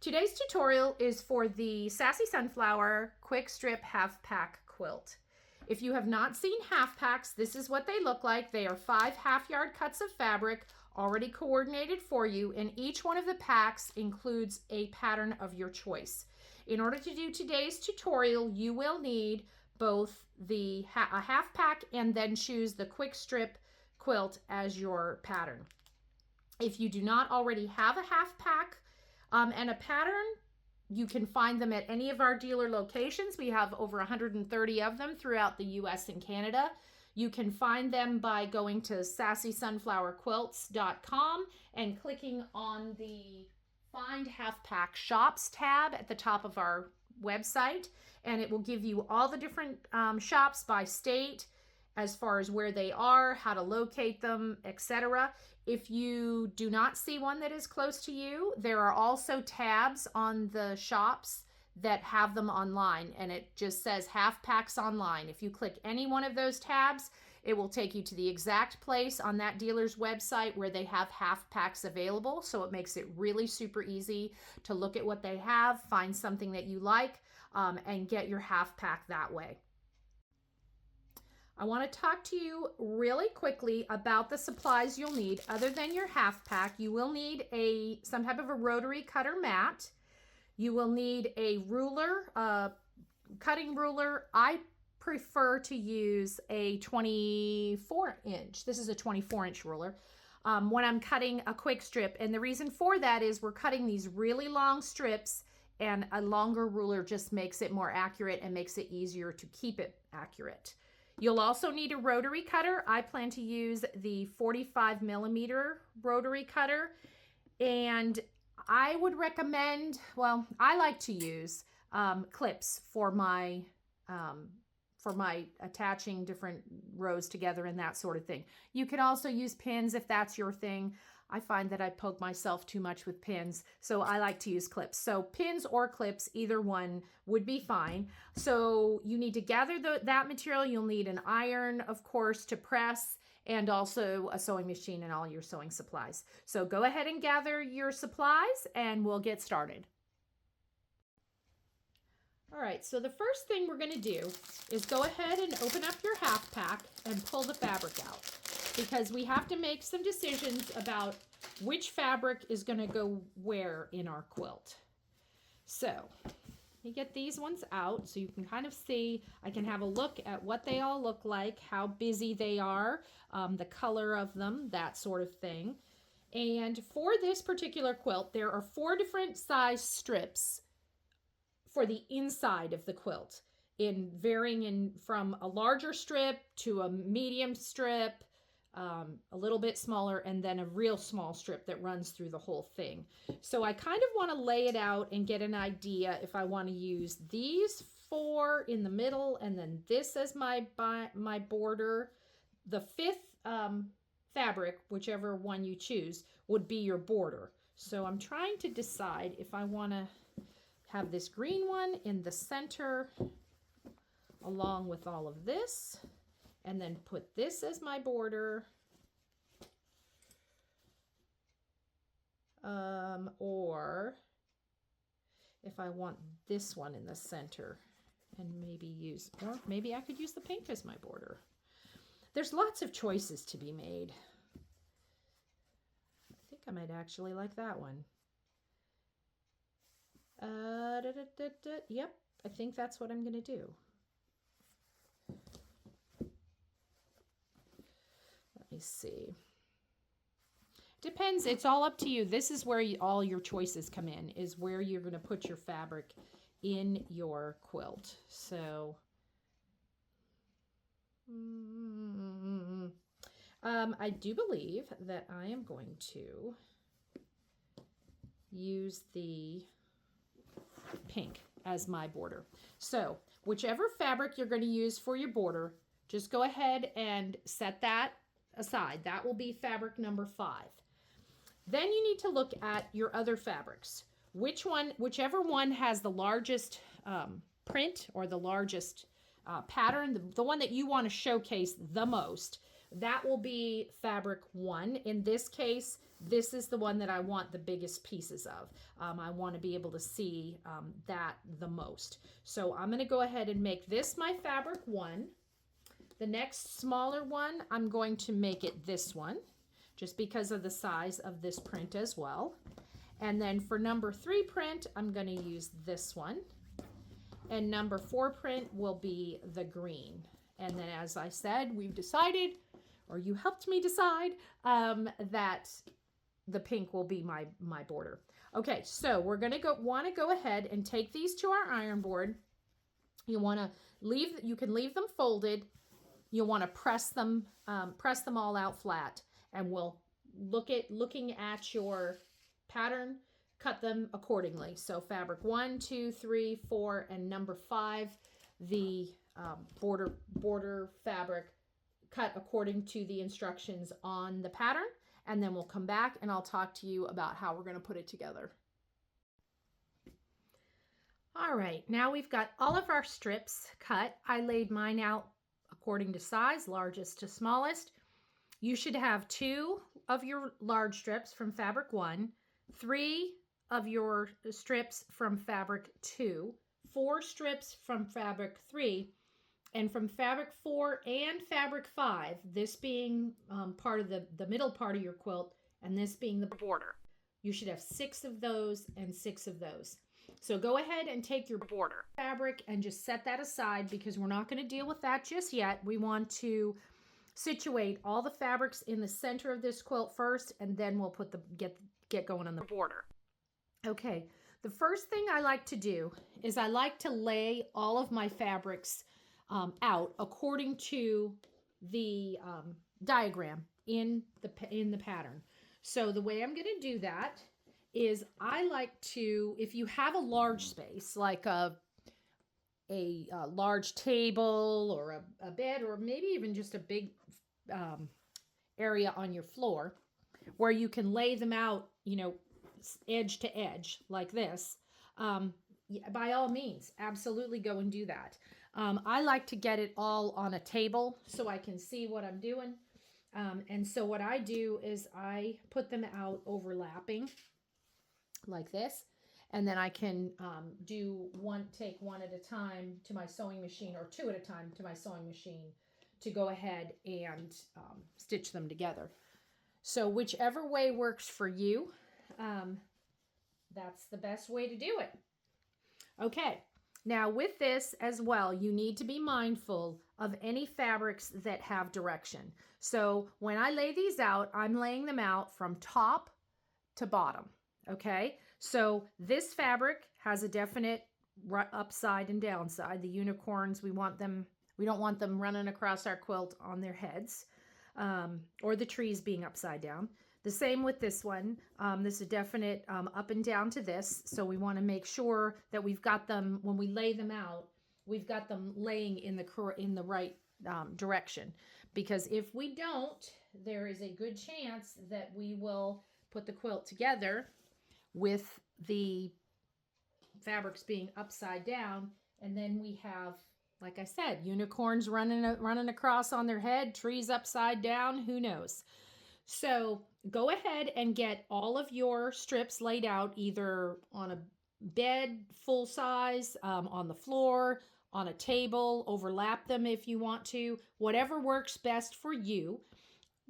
Today's tutorial is for the Sassy Sunflower Quick Strip Half Pack Quilt. If you have not seen half packs, this is what they look like. They are 5 half-yard cuts of fabric already coordinated for you, and each one of the packs includes a pattern of your choice. In order to do today's tutorial, you will need both a half pack and then choose the Quick Strip quilt as your pattern. If you do not already have a half pack and a pattern, you can find them at any of our dealer locations. We have over 130 of them throughout the US and Canada. You can find them by going to sassysunflowerquilts.com and clicking on the Find Half Pack Shops tab at the top of our website, and it will give you all the different shops by state, as far as where they are, how to locate them, etc. If you do not see one that is close to you, there are also tabs on the shops that have them online, and it just says half packs online. If you click any one of those tabs, it will take you to the exact place on that dealer's website where they have half packs available. So it makes it really super easy to look at what they have, find something that you like, and get your half pack that way. I want to talk to you really quickly about the supplies you'll need. Other than your half pack, you will need some type of a rotary cutter mat. You will need a ruler, cutting ruler. I prefer to use a 24-inch. This is a 24-inch ruler when I'm cutting a quick strip. And the reason for that is we're cutting these really long strips, and a longer ruler just makes it more accurate and makes it easier to keep it accurate. You'll also need a rotary cutter. I plan to use the 45mm rotary cutter, and I would recommend, well, I like to use clips for my attaching different rows together and that sort of thing. You can also use pins if that's your thing. I find that I poke myself too much with pins, so I like to use clips. So pins or clips, either one would be fine. So you need to gather that material. You'll need an iron, of course, to press, and also a sewing machine and all your sewing supplies. So go ahead and gather your supplies and we'll get started. All right, so the first thing we're going to do is go ahead and open up your half pack and pull the fabric out, because we have to make some decisions about which fabric is going to go where in our quilt. So you get these ones out so you can kind of see. I can have a look at what they all look like, how busy they are, the color of them, that sort of thing. And for this particular quilt, there are 4 different size strips for the inside of the quilt, varying from a larger strip to a medium strip, a little bit smaller, and then a real small strip that runs through the whole thing. So I kind of want to lay it out and get an idea if I want to use these 4 in the middle and then this as my border. The 5th fabric, whichever one you choose, would be your border. So I'm trying to decide if I want to have this green one in the center along with all of this, and then put this as my border, or if I want this one in the center and maybe maybe I could use the pink as my border. There's lots of choices to be made. I think I might actually like that one. Yep, I think that's what I'm going to do. Let me see. Depends. It's all up to you. This is where all your choices come in, is where you're going to put your fabric in your quilt. So, I do believe that I am going to use the pink as my border. So whichever fabric you're going to use for your border, just go ahead and set that aside. That will be fabric number 5. Then you need to look at your other fabrics. Whichever one has the largest print or the largest pattern, the one that you want to showcase the most, that will be fabric 1. In this case, this is the one that I want the biggest pieces of. I want to be able to see that the most. So I'm going to go ahead and make this my fabric 1. The next smaller one, I'm going to make it this one, just because of the size of this print as well. And then for number 3 print, I'm going to use this one. And number 4 print will be the green. And then, as I said, we've decided, or you helped me decide, that the pink will be my border. Okay, so we're going to want to go ahead and take these to our iron board. You can leave them folded. You'll want to press them all out flat, and we'll looking at your pattern, cut them accordingly. So fabric 1, 2, 3, 4, and number 5, the border fabric, cut according to the instructions on the pattern, and then we'll come back and I'll talk to you about how we're going to put it together. All right, now we've got all of our strips cut. I laid mine out according to size, largest to smallest. You should have 2 of your large strips from fabric 1, 3 of your strips from fabric 2, 4 strips from fabric 3, and from fabric 4 and fabric 5, this being part of the middle part of your quilt, and this being the border. You should have 6 of those and 6 of those. So go ahead and take your border fabric and just set that aside, because we're not going to deal with that just yet. We want to situate all the fabrics in the center of this quilt first, and then we'll put get going on the border. Okay, the first thing I like to do is I like to lay all of my fabrics out according to the diagram in the pattern. So the way I'm going to do that is I like to, if you have a large space, like a large table or a bed, or maybe even just a big area on your floor where you can lay them out, edge to edge like this, by all means, absolutely go and do that. I like to get it all on a table so I can see what I'm doing. And so what I do is I put them out overlapping like this, and then I can take one at a time to my sewing machine, or 2 at a time to my sewing machine, to go ahead and stitch them together. So whichever way works for you, that's the best way to do it. Okay, now with this as well, you need to be mindful of any fabrics that have direction. So when I lay these out, I'm laying them out from top to bottom. Okay, so this fabric has a definite upside and downside. The unicorns, we don't want them running across our quilt on their heads, or the trees being upside down. The same with this one. There's a definite up and down to this, so we want to make sure that we've got them, when we lay them out, we've got them laying in the right direction. Because if we don't, there is a good chance that we will put the quilt together with the fabrics being upside down, and then we have, like I said, unicorns running across on their head, trees upside down, who knows. So go ahead and get all of your strips laid out, either on a bed full size, on the floor, on a table, overlap them if you want to, whatever works best for you.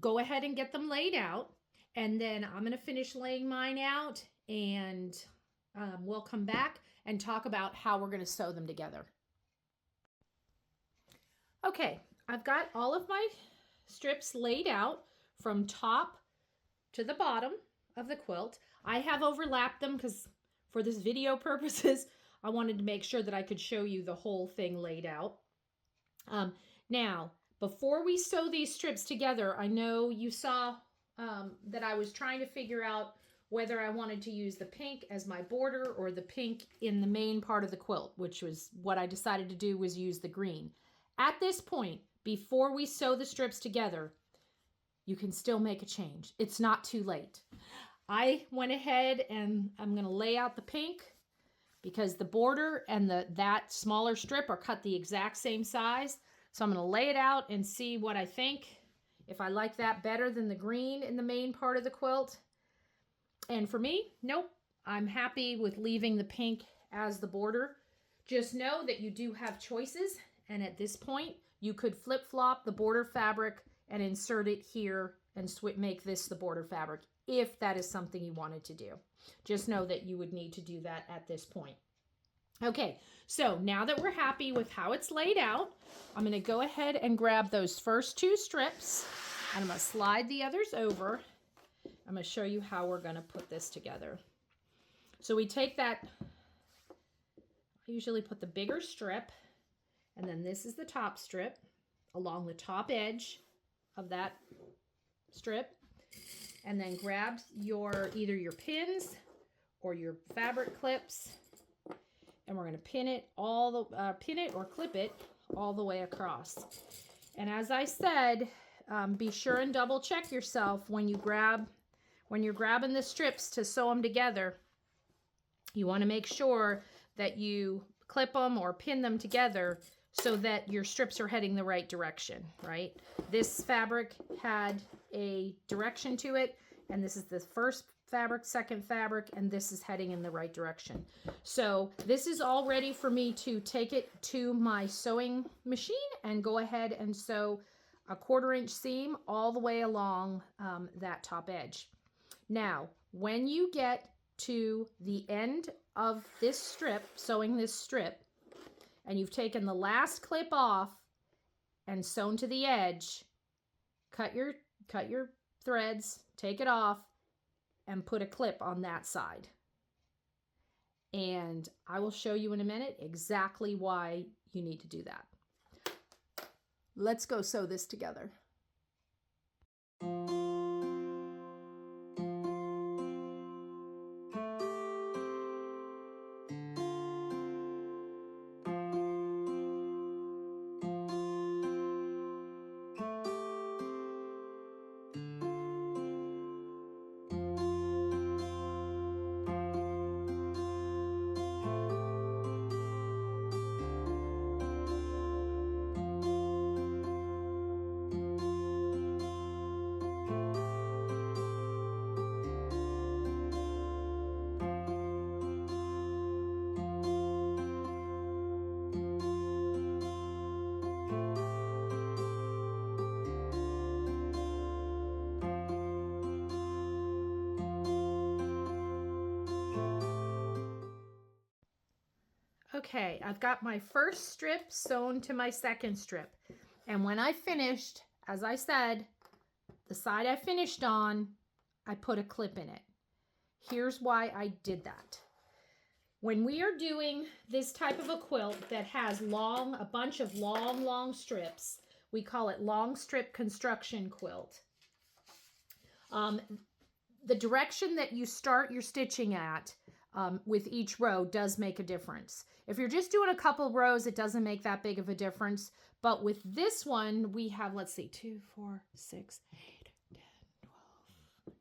Go ahead and get them laid out, and then I'm going to finish laying mine out, and we'll come back and talk about how we're going to sew them together. Okay, I've got all of my strips laid out from top to the bottom of the quilt. I have overlapped them because for this video purposes, I wanted to make sure that I could show you the whole thing laid out. Now, before we sew these strips together, I know you saw that I was trying to figure out whether I wanted to use the pink as my border or the pink in the main part of the quilt, which was what I decided to do, was use the green. At this point, before we sew the strips together, you can still make a change. It's not too late. I went ahead and I'm going to lay out the pink because the border and that smaller strip are cut the exact same size. So I'm going to lay it out and see what I think. If I like that better than the green in the main part of the quilt, And for me, nope, I'm happy with leaving the pink as the border. Just know that you do have choices, and at this point, you could flip-flop the border fabric and insert it here and make this the border fabric if that is something you wanted to do. Just know that you would need to do that at this point. Okay, so now that we're happy with how it's laid out, I'm going to go ahead and grab those first 2 strips, and I'm going to slide the others over. I'm going to show you how we're going to put this together. So we take that, I usually put the bigger strip, and then this is the top strip along the top edge of that strip, and then grab either your pins or your fabric clips, and we're going to pin it or clip it all the way across. And as I said, be sure and double check yourself when you're grabbing the strips to sew them together. You want to make sure that you clip them or pin them together so that your strips are heading the right direction, right? This fabric had a direction to it, and this is the first fabric, second fabric, and this is heading in the right direction. So this is all ready for me to take it to my sewing machine and go ahead and sew a 1/4 inch seam all the way along that top edge. Now, when you get to the end of this strip, sewing this strip, and you've taken the last clip off and sewn to the edge, cut your threads, take it off, and put a clip on that side. And I will show you in a minute exactly why you need to do that. Let's go sew this together. Okay, I've got my first strip sewn to my second strip. And when I finished, as I said, the side I finished on, I put a clip in it. Here's why I did that. When we are doing this type of a quilt that has a bunch of long strips, we call it long strip construction quilt. The direction that you start your stitching at with each row does make a difference. If you're just doing a couple rows, it doesn't make that big of a difference. But with this one, we have, let's see, 2, 4, 6, 8, 10,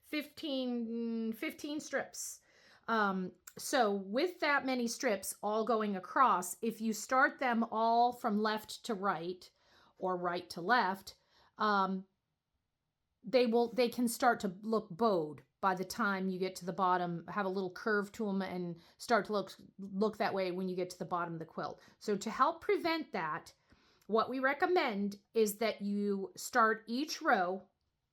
12, 15 strips. So with that many strips all going across, if you start them all from left to right or right to left, they can start to look bowed by the time you get to the bottom, have a little curve to them and start to look that way when you get to the bottom of the quilt. So to help prevent that, what we recommend is that you start each row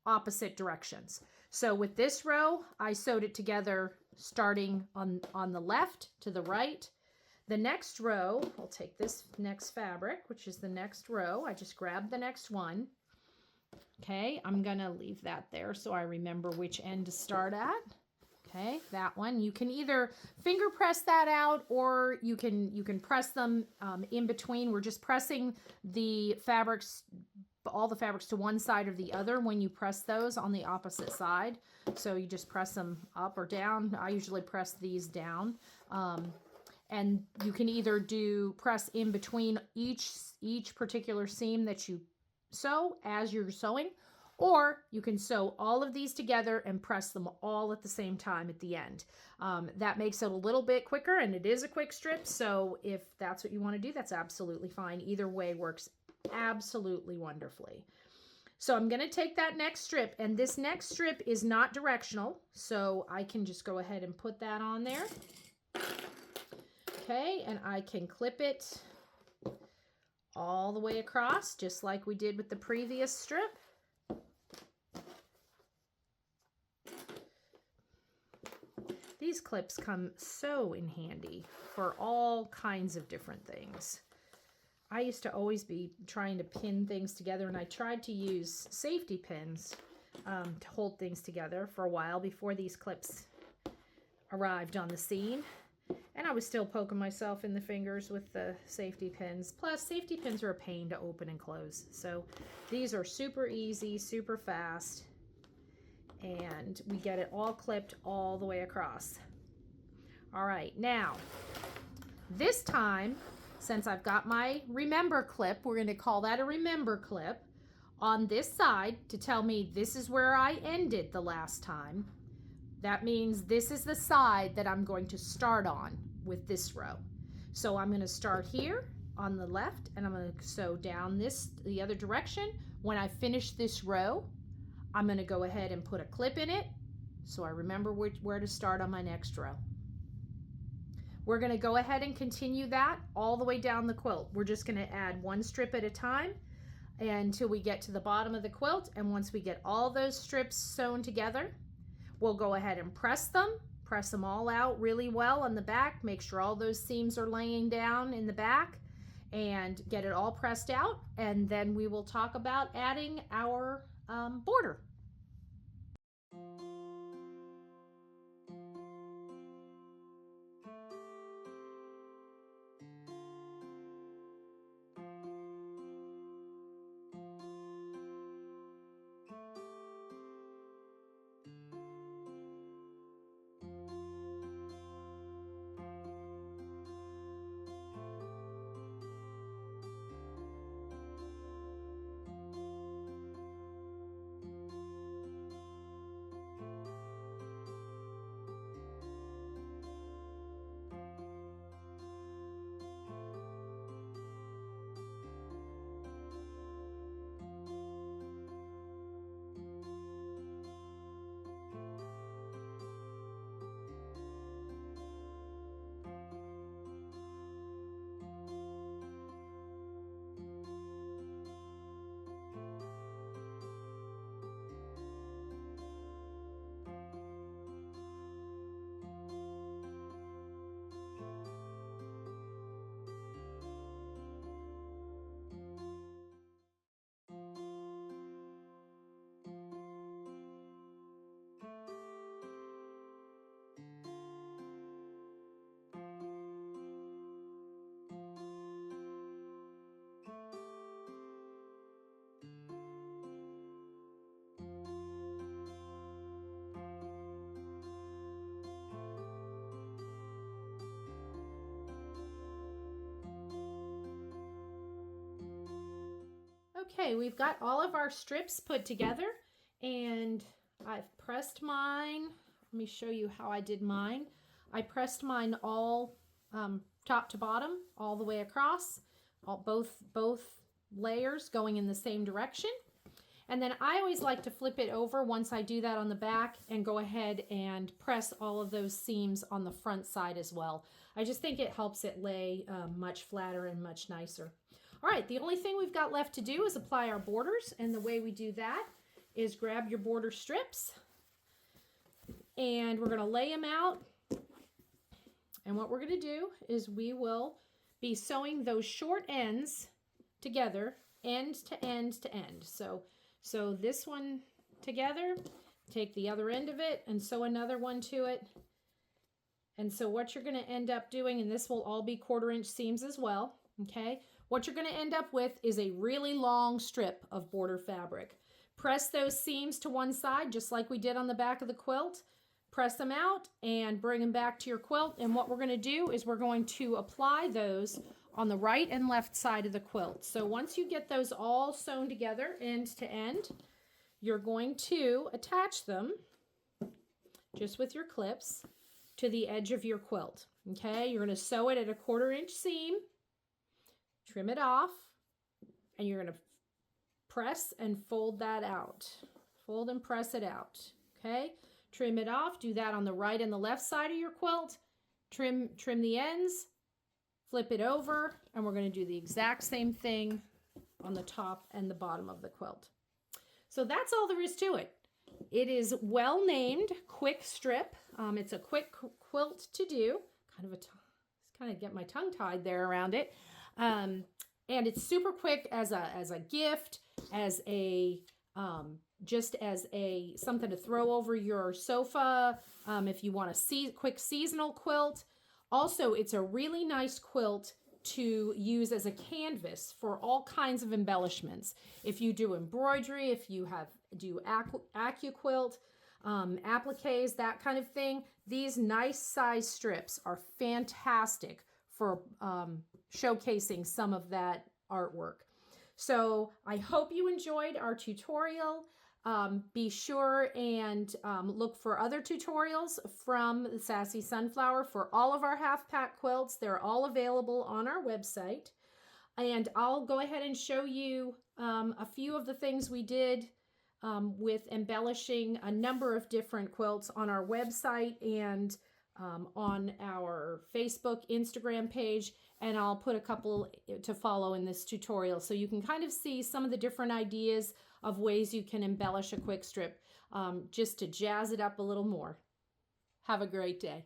opposite directions. So with this row, I sewed it together starting on the left to the right. The next row, I'll take this next fabric, which is the next row. I just grabbed the next one. Okay, I'm gonna leave that there so I remember which end to start at. Okay, that one. You can either finger press that out or you can press them in between. We're just pressing the fabrics, all the fabrics to one side or the other when you press those on the opposite side. So you just press them up or down. I usually press these down. And you can either press in between each particular seam that you sew as you're sewing, or you can sew all of these together and press them all at the same time at the end. That makes it a little bit quicker, and it is a quick strip, so if that's what you want to do, that's absolutely fine. Either way works absolutely wonderfully. So I'm going to take that next strip, and this next strip is not directional, so I can just go ahead and put that on there. Okay, and I can clip it all the way across, just like we did with the previous strip. These clips come so in handy for all kinds of different things. I used to always be trying to pin things together, and I tried to use safety pins to hold things together for a while before these clips arrived on the scene. And I was still poking myself in the fingers with the safety pins. Plus, safety pins are a pain to open and close. So these are super easy, super fast, and we get it all clipped all the way across. All right, now, this time, since I've got my remember clip, we're going to call that a remember clip, on this side to tell me this is where I ended the last time. That means this is the side that I'm going to start on with this row. So I'm going to start here on the left, and I'm going to sew down the other direction. When I finish this row, I'm going to go ahead and put a clip in it so I remember where to start on my next row. We're going to go ahead and continue that all the way down the quilt. We're just going to add one strip at a time until we get to the bottom of the quilt. And once we get all those strips sewn together, we'll go ahead and press them all out really well on the back. Make sure all those seams are laying down in the back and get it all pressed out. And then we will talk about adding our border. Okay, we've got all of our strips put together, and I've pressed mine. Let me show you how I did mine. I pressed mine all top to bottom, all the way across, both layers going in the same direction. And then I always like to flip it over once I do that on the back and go ahead and press all of those seams on the front side as well. I just think it helps it lay much flatter and much nicer. All right, the only thing we've got left to do is apply our borders, and the way we do that is grab your border strips, and we're going to lay them out. And what we're going to do is we will be sewing those short ends together, end to end to end. So this one together, take the other end of it and sew another one to it. And so what you're going to end up doing, and this will all be 1/4 inch seams as well, okay? What you're going to end up with is a really long strip of border fabric. Press those seams to one side, just like we did on the back of the quilt. Press them out and bring them back to your quilt. And what we're going to do is we're going to apply those on the right and left side of the quilt. So once you get those all sewn together end to end, you're going to attach them just with your clips to the edge of your quilt. Okay, you're going to sew it at a 1/4 inch seam, trim it off, and you're going to press and fold that out. Fold and press it out. Okay, trim it off. Do that on the right and the left side of your quilt. Trim the ends, flip it over, and we're going to do the exact same thing on the top and the bottom of the quilt. So that's all there is to it. It is well named Quick Strip. It's a quick quilt to do. Kind of get my tongue tied there around it. And it's super quick as a gift, as a just as a something to throw over your sofa, if you want a quick seasonal quilt. Also, it's a really nice quilt to use as a canvas for all kinds of embellishments. If you do embroidery, if you do AccuQuilt, appliques, that kind of thing, these nice size strips are fantastic for showcasing some of that artwork. So I hope you enjoyed our tutorial. Be sure and look for other tutorials from the Sassy Sunflower for all of our half-pack quilts. They're all available on our website. And I'll go ahead and show you a few of the things we did with embellishing a number of different quilts on our website and on our Facebook, Instagram page. And I'll put a couple to follow in this tutorial so you can kind of see some of the different ideas of ways you can embellish a quick strip just to jazz it up a little more. Have a great day.